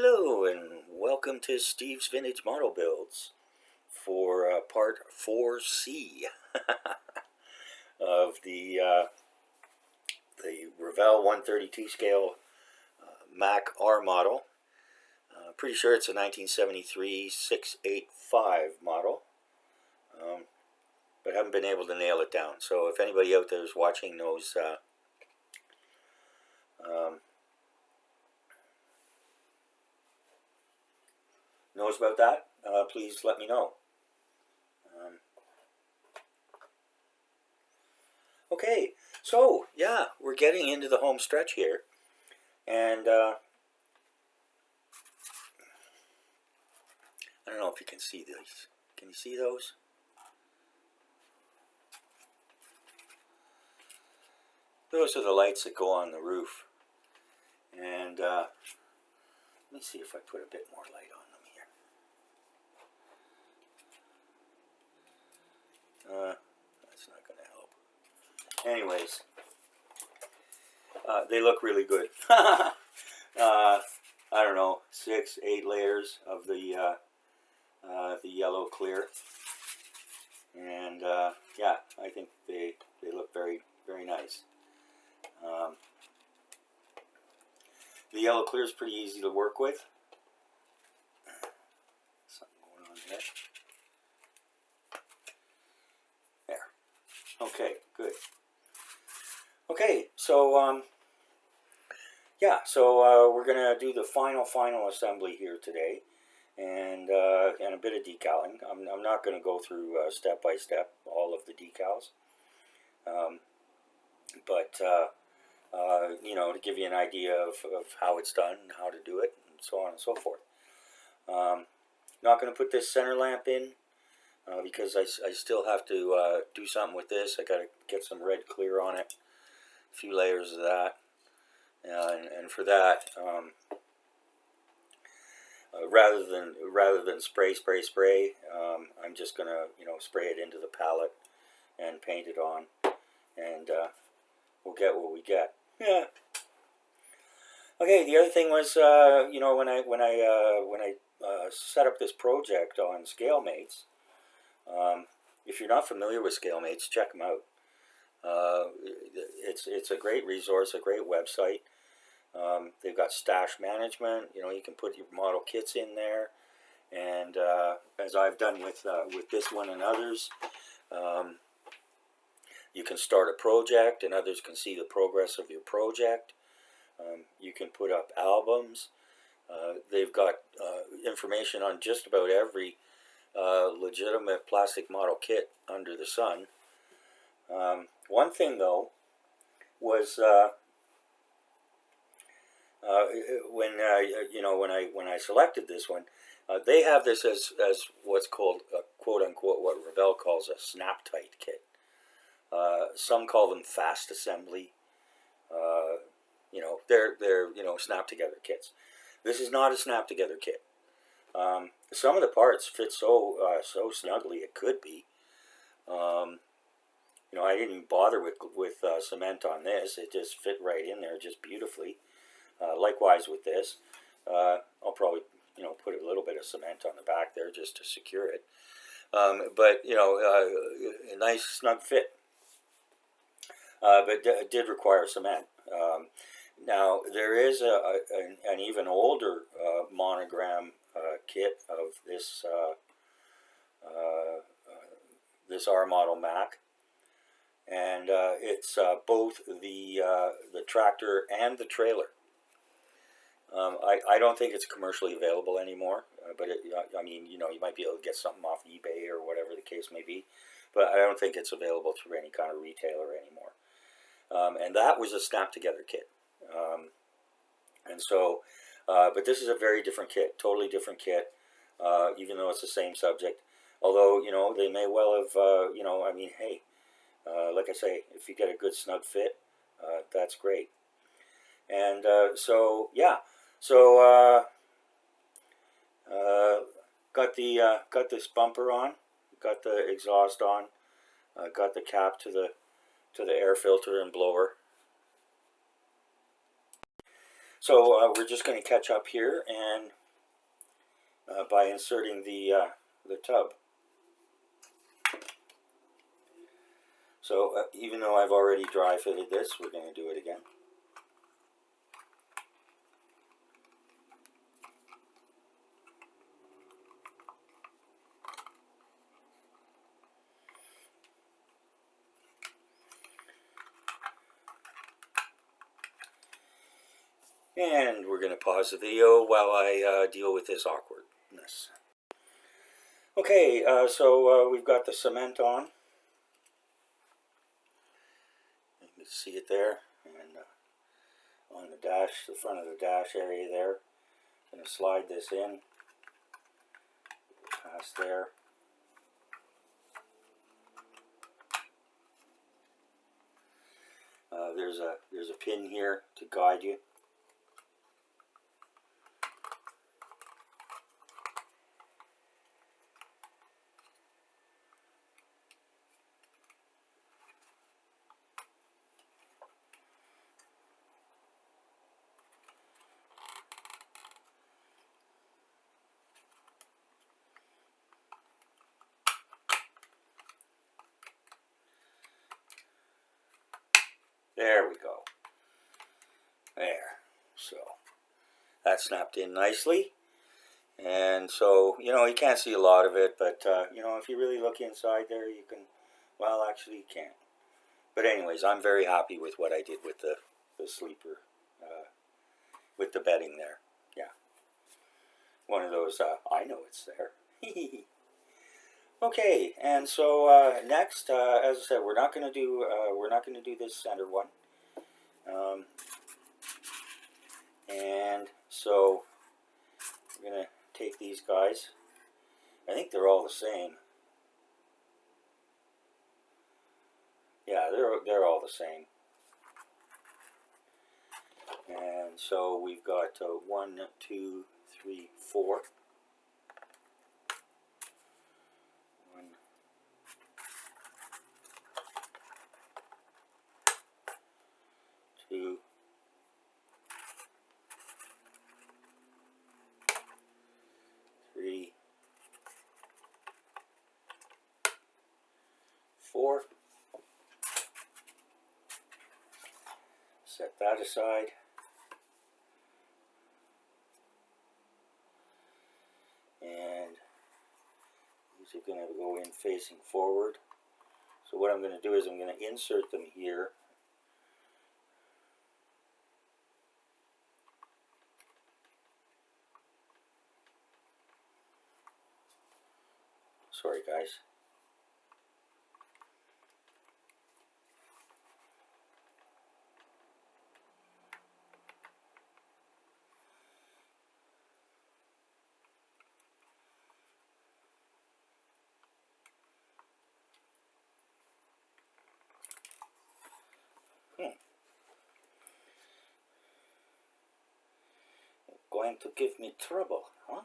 Hello and welcome to Steve's Vintage Model Builds for part 4C of the Revell 132 scale Mack R model. Pretty sure it's a 1973 685 model, but haven't been able to nail it down. So if anybody out there is watching knows about that, please let me know. Okay, so yeah, we're getting into the home stretch here, and I don't know if you can see these. Can you see those? Those are the lights that go on the roof, and let me see if I put a bit more light on them here. That's not going to help. Anyways, they look really good. I don't know, 6, 8 layers of the yellow clear, and yeah, I think they look very, very nice. The yellow clear is pretty easy to work with. Something going on there. There. Okay, good. Okay, so yeah, so we're gonna do the final assembly here today, and a bit of decaling. I'm not gonna go through step by step all of the decals, but you know, to give you an idea of how it's done, and how to do it, and so on and so forth. Not going to put this center lamp in because I still have to do something with this. I got to get some red clear on it, a few layers of that, and for that, rather than spray, I'm just going to spray it into the palette and paint it on, and we'll get what we get. Yeah. Okay. The other thing was, you know, when I set up this project on ScaleMates, if you're not familiar with ScaleMates, check them out. It's a great resource, a great website. They've got stash management. You know, you can put your model kits in there, and as I've done with this one and others. You can start a project, and others can see the progress of your project. You can put up albums. They've got information on just about every legitimate plastic model kit under the sun. One thing, though, was when I selected this one, they have this as what's called quote unquote what Revell calls a snap tight kit. Some call them fast assembly. You know, they're snap together kits. This is not a snap together kit. Some of the parts fit so snugly it could be. You know, I didn't even bother with cement on this. It just fit right in there just beautifully. Likewise with this, I'll probably put a little bit of cement on the back there just to secure it. But you know, a nice snug fit. But it did require cement. Now there is an even older Monogram kit of this this R model Mack, and it's both the tractor and the trailer. I don't think it's commercially available anymore, but I mean, you might be able to get something off eBay or whatever the case may be, but I don't think it's available through any kind of retailer anymore. And that was a snap together kit. And so, but this is a very different kit, totally different kit, even though it's the same subject. Although, they may well have, I mean, hey, like I say, if you get a good snug fit, that's great. And so, yeah, so got this bumper on, got the exhaust on, got the cap to the air filter and blower. So we're just going to catch up here and by inserting the tub. So even though I've already dry fitted this, we're going to do it again. And we're going to pause the video while I deal with this awkwardness. Okay, so we've got the cement on. You can see it there, and on the dash, the front of the dash area there. Going to slide this in, past there. There's a pin here to guide you. There we go. There. So that snapped in nicely. And so, you know, you can't see a lot of it, but, you know, if you really look inside there, you can, well, actually you can't. But anyways, I'm very happy with what I did with the sleeper, with the bedding there. Yeah. One of those, I know it's there. Okay, and so next, as I said, we're not going to do this center one. And so we're going to take these guys. I think they're all the same. Yeah, they're all the same. And so we've got 1, 2, 3, 4. 1, 2, 3, 4. Set that aside. And these are going to go in facing forward. So what I'm going to do is I'm going to insert them here. Sorry, guys. Going to give me trouble, huh?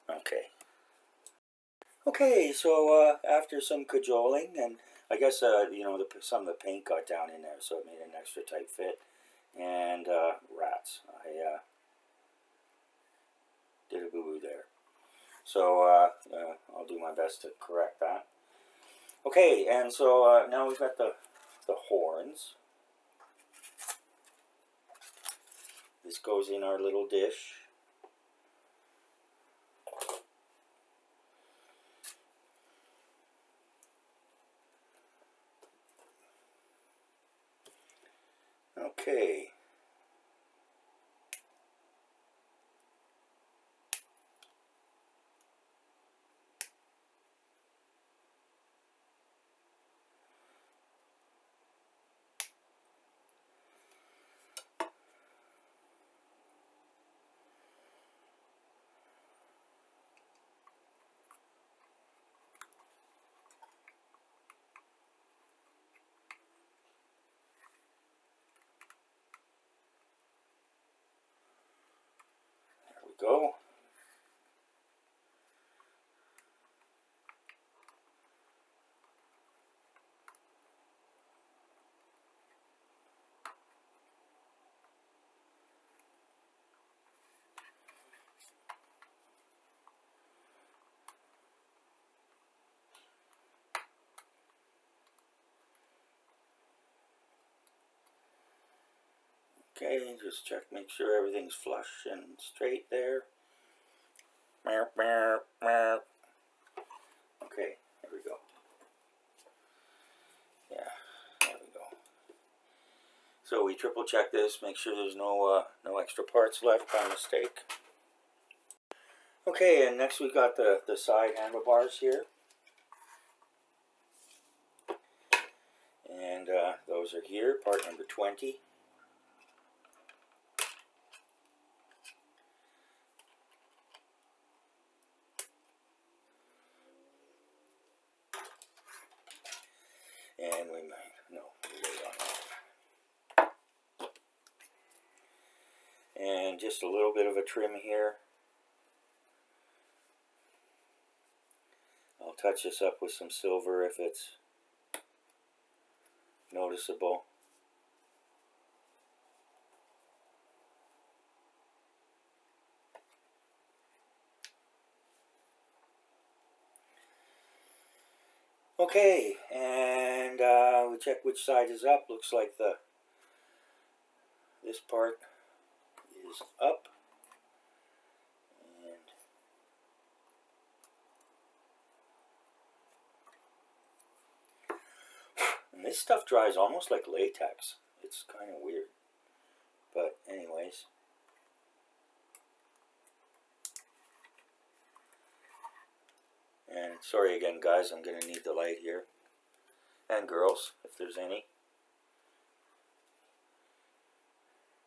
Okay. Okay, so after some cajoling, and I guess you know, some of the paint got down in there, so it made an extra tight fit. And rats, I did a boo-boo there. So I'll do my best to correct that. Okay, and so now we've got the horns. This goes in our little dish. Okay. go. Okay, just check, make sure everything's flush and straight there. Okay, there we go. Yeah, there we go. So we triple check this, make sure there's no extra parts left by mistake. Okay, and next we got the side handlebars here. And those are here, part number 20. And we might, no, and just a little bit of a trim here. I'll touch this up with some silver if it's noticeable. Okay, and we check which side is up. Looks like this part is up. And this stuff dries almost like latex. It's kind of weird. But anyways. And sorry again, guys, I'm going to need the light here. And girls, if there's any.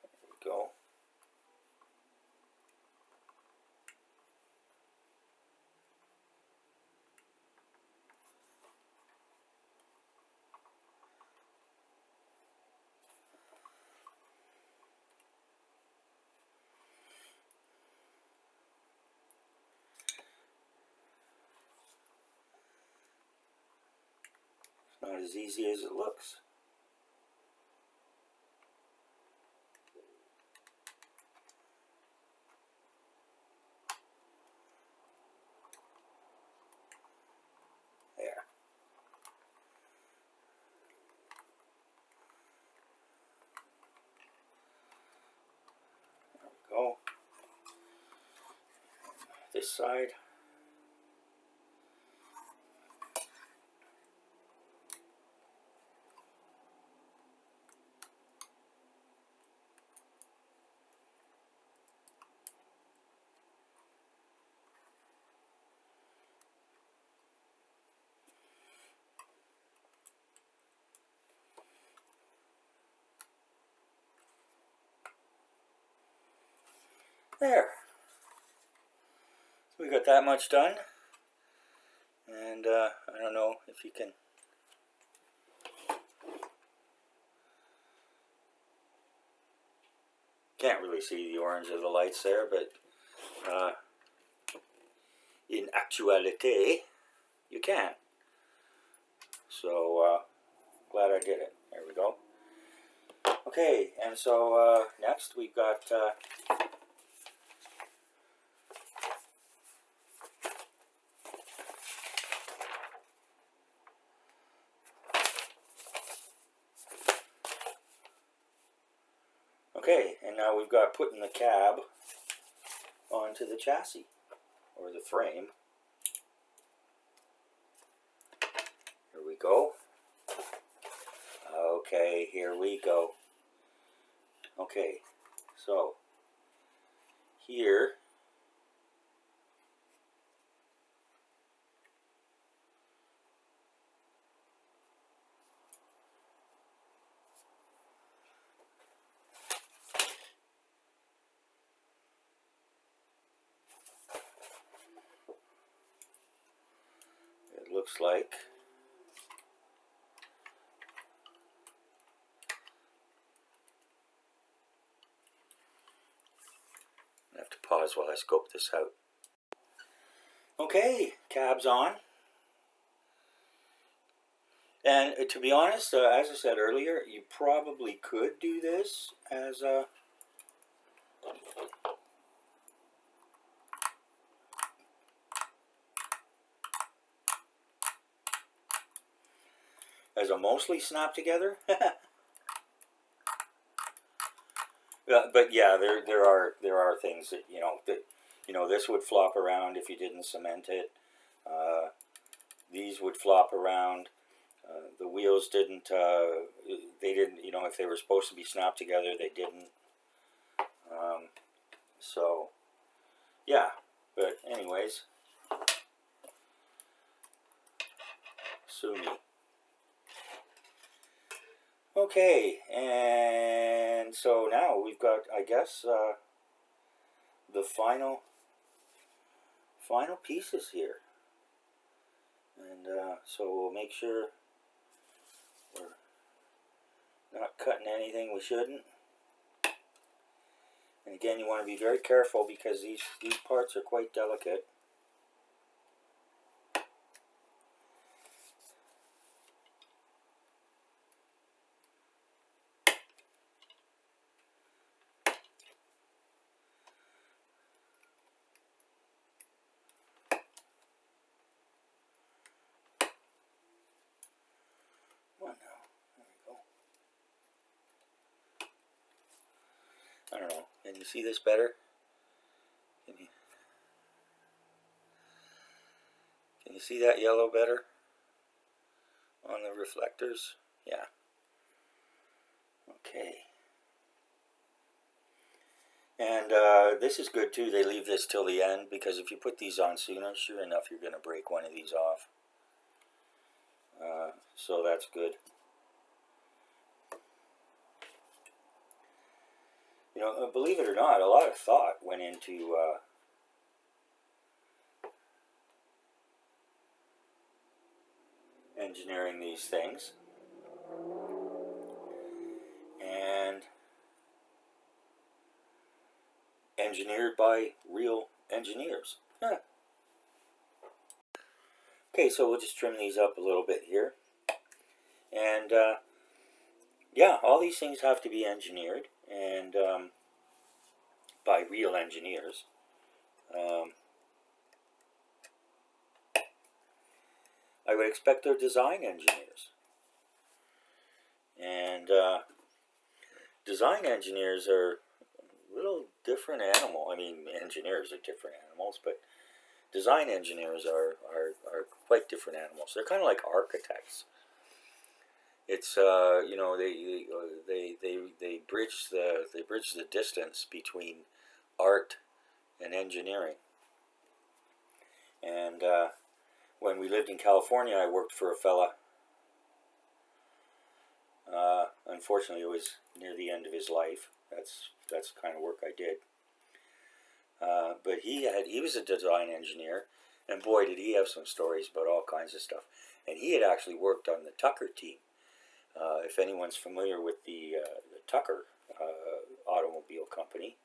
There we go. Not as easy as it looks. There. There we go. This side. There. So we got that much done. And I don't know if you can can't really see the orange of the lights there, but in actuality you can. So glad I did it. There we go. Okay, and so next we've got okay, and now we've got putting the cab onto the chassis, or the frame. Here we go. Okay, here we go. Okay, so here it looks like I have to pause pause while I scope this out. Okay, cab's on. And to be honest, as I said earlier, you probably could do this as a mostly snap together. But yeah, there are things that this would flop around if you didn't cement it. These would flop around. The wheels didn't. They didn't. If they were supposed to be snapped together, they didn't. So yeah. But anyways, sue me. Okay, and so now we've got, I guess, the final pieces here. And so we'll make sure we're not cutting anything we shouldn't. And again, you want to be very careful because these parts are quite delicate. I don't know. Can you see this better? Can you see that yellow better on the reflectors? Yeah. Okay. And this is good too. They leave this till the end because if you put these on sooner, sure enough, you're going to break one of these off. So that's good. Believe it or not, a lot of thought went into engineering these things, and engineered by real engineers. Huh. Okay, so we'll just trim these up a little bit here, and yeah, all these things have to be engineered and by real engineers. I would expect they're design engineers. And design engineers are a little different animal. I mean, engineers are different animals, but design engineers are quite different animals. They're kind of like architects. It's they bridge the distance between art and engineering. And when we lived in California, I worked for a fella. Unfortunately, it was near the end of his life. That's the kind of work I did. But he was a design engineer, and boy, did he have some stories about all kinds of stuff. And he had actually worked on the Tucker team. If anyone's familiar with the Tucker automobile company.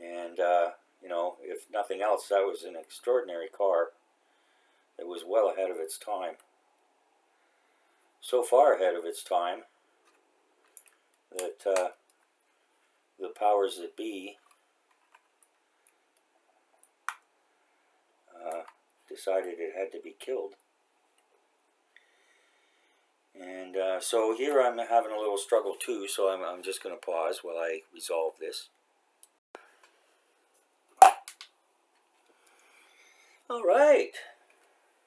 And if nothing else, that was an extraordinary car. It was well ahead of its time. So far ahead of its time that the powers that be decided it had to be killed. And so here I'm having a little struggle too, so I'm just going to pause while I resolve this. All right.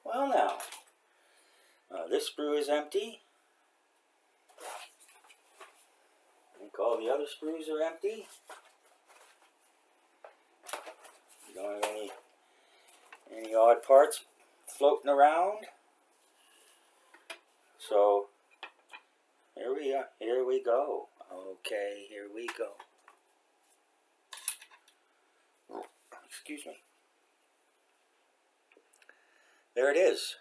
Well now, this sprue is empty. I think all the other sprues are empty. You don't have any odd parts floating around. So here we are. Here we go. Okay, here we go. Oh, excuse me. There it is.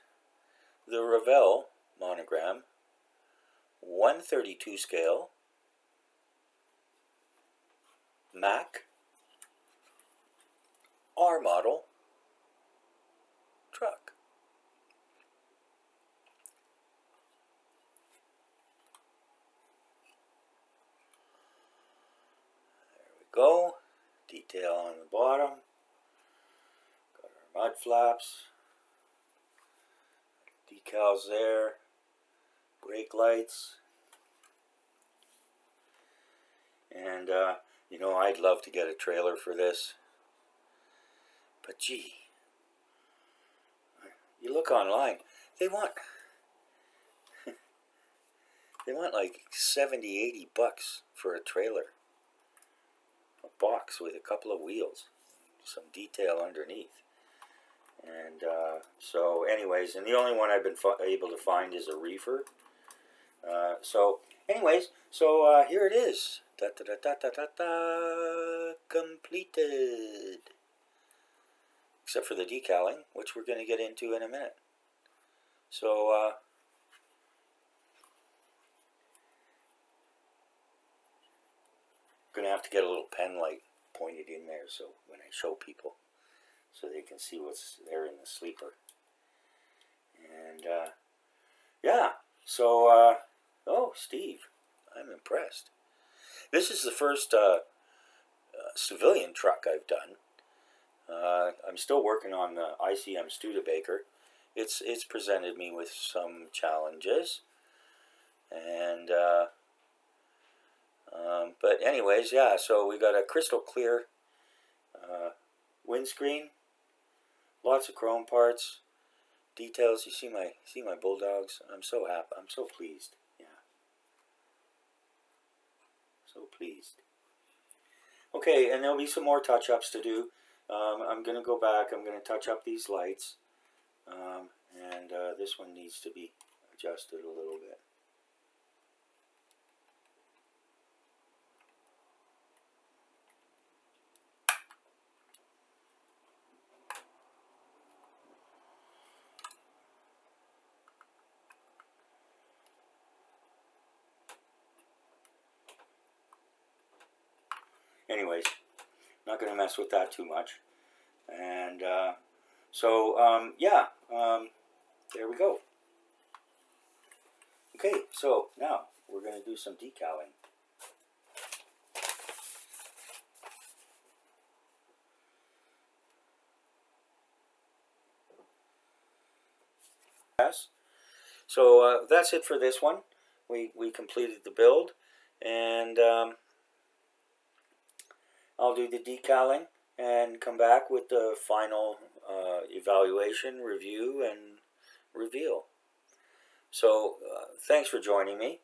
The Revell monogram, 1/32 scale, Mack R model truck. There we go. Detail on the bottom. Got our mud flaps. Decals there. Brake lights. And, you know, I'd love to get a trailer for this. But gee, you look online, they want like 70, 80 bucks for a trailer. A box with a couple of wheels, some detail underneath. And so anyways, and the only one I've been able to find is a reefer. So anyways, so here it is. Da, da, da, da, da, da, da, completed. Except for the decaling, which we're going to get into in a minute. So, going to have to get a little pen light pointed in there so when I show people, so they can see what's there in the sleeper. And, yeah, so, oh, Steve, I'm impressed. This is the first civilian truck I've done. I'm still working on the ICM Studebaker. It's presented me with some challenges, and but anyways, yeah. So we got a crystal clear windscreen, lots of chrome parts, details. You see my bulldogs. I'm so happy. I'm so pleased. Yeah, so pleased. Okay, and there'll be some more touch-ups to do. I'm going to go back, I'm going to touch up these lights, and this one needs to be adjusted a little bit. Anyways, not going to mess with that too much. And so, yeah, there we go. Okay, so now we're going to do some decaling. So that's it for this one. We completed the build, and I'll do the decaling and come back with the final evaluation, review, and reveal. So thanks for joining me.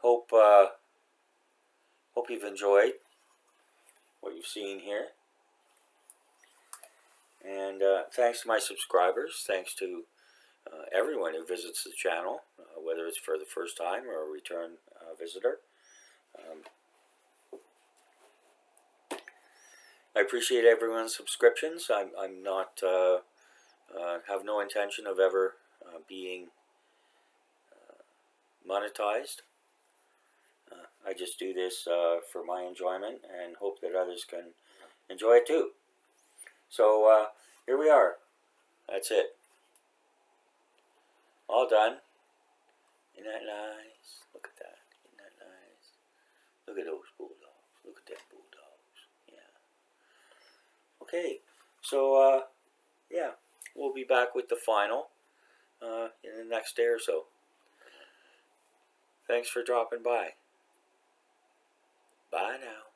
Hope you've enjoyed what you've seen here. And thanks to my subscribers, thanks to everyone who visits the channel, whether it's for the first time or a return visitor. I appreciate everyone's subscriptions. I'm not have no intention of ever being monetized. I just do this for my enjoyment and hope that others can enjoy it too. So here we are. That's it. All done. Isn't that nice? Look at that. Isn't that nice? Look at those bulldogs. Look at them bulldogs. Yeah. Okay. So yeah, we'll be back with the final in the next day or so. Thanks for dropping by. Bye now.